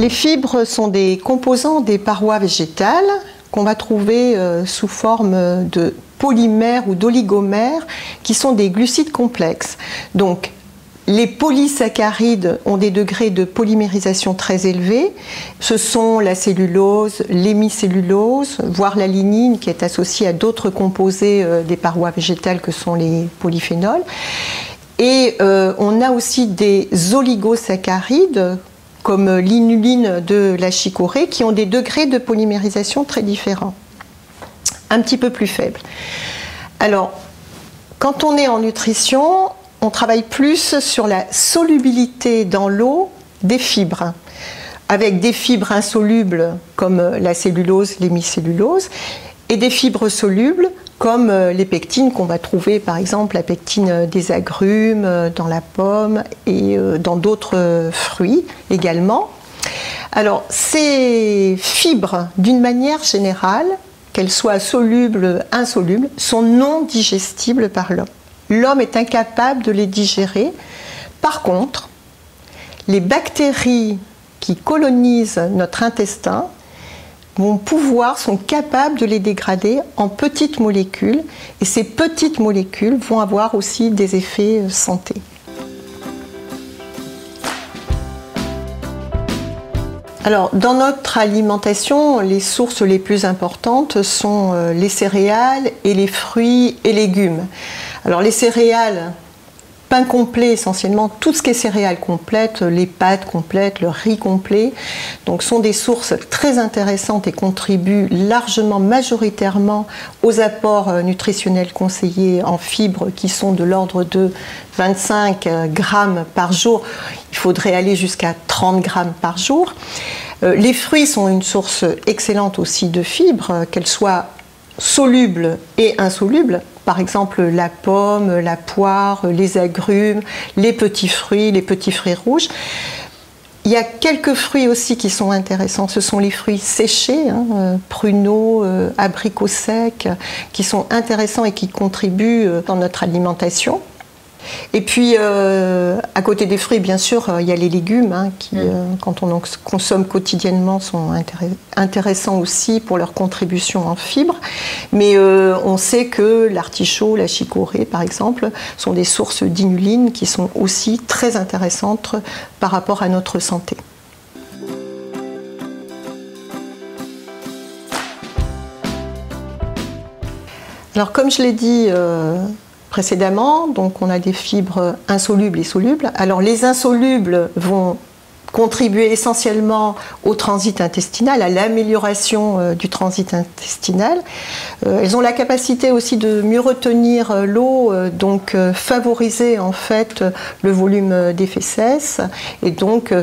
Les fibres sont des composants des parois végétales qu'on va trouver sous forme de polymères ou d'oligomères qui sont des glucides complexes. Donc, les polysaccharides ont des degrés de polymérisation très élevés. Ce sont la cellulose, l'hémicellulose, voire la lignine qui est associée à d'autres composés des parois végétales que sont les polyphénols. Et on a aussi des oligosaccharides comme l'inuline de la chicorée qui ont des degrés de polymérisation très différents, un petit peu plus faibles. Alors, quand on est en nutrition, on travaille plus sur la solubilité dans l'eau des fibres, avec des fibres insolubles comme la cellulose, l'hémicellulose, et des fibres solubles comme les pectines qu'on va trouver, par exemple la pectine des agrumes, dans la pomme et dans d'autres fruits également. Alors, ces fibres, d'une manière générale, qu'elles soient solubles, insolubles, sont non digestibles par l'homme. L'homme est incapable de les digérer. Par contre, les bactéries qui colonisent notre intestin sont capables de les dégrader en petites molécules. Et ces petites molécules vont avoir aussi des effets santé. Alors, dans notre alimentation, les sources les plus importantes sont les céréales et les fruits et légumes. Alors, les céréales, pain complet essentiellement, tout ce qui est céréales complètes, les pâtes complètes, le riz complet, donc sont des sources très intéressantes et contribuent largement, majoritairement aux apports nutritionnels conseillés en fibres qui sont de l'ordre de 25 grammes par jour. Il faudrait aller jusqu'à 30 grammes par jour. Les fruits sont une source excellente aussi de fibres, qu'elles soient solubles et insolubles. Par exemple, la pomme, la poire, les agrumes, les petits fruits rouges. Il y a quelques fruits aussi qui sont intéressants. Ce sont les fruits séchés, pruneaux, abricots secs, qui sont intéressants et qui contribuent dans notre alimentation. Et puis, à côté des fruits, bien sûr, il y a les légumes qui, quand on en consomme quotidiennement, sont intéressants aussi pour leur contribution en fibres. Mais on sait que l'artichaut, la chicorée, par exemple, sont des sources d'inuline qui sont aussi très intéressantes par rapport à notre santé. Alors, comme je l'ai dit précédemment, donc on a des fibres insolubles et solubles. Alors les insolubles vont contribuer essentiellement au transit intestinal, à l'amélioration du transit intestinal. Elles ont la capacité aussi de mieux retenir l'eau, donc favoriser en fait le volume des fesses et donc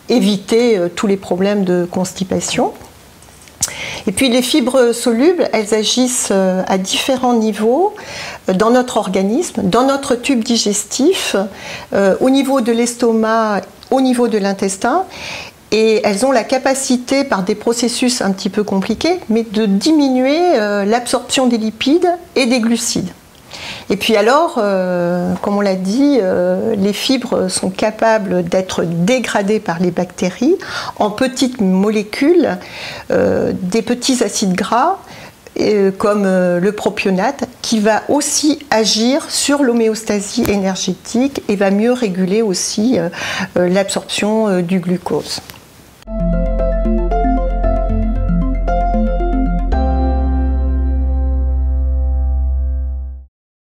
éviter tous les problèmes de constipation. Et puis les fibres solubles, elles agissent à différents niveaux dans notre organisme, dans notre tube digestif, au niveau de l'estomac, au niveau de l'intestin. Et elles ont la capacité, par des processus un petit peu compliqués, mais de diminuer l'absorption des lipides et des glucides. Et puis alors, comme on l'a dit, les fibres sont capables d'être dégradées par les bactéries en petites molécules, des petits acides gras, comme le propionate, qui va aussi agir sur l'homéostasie énergétique et va mieux réguler aussi l'absorption du glucose.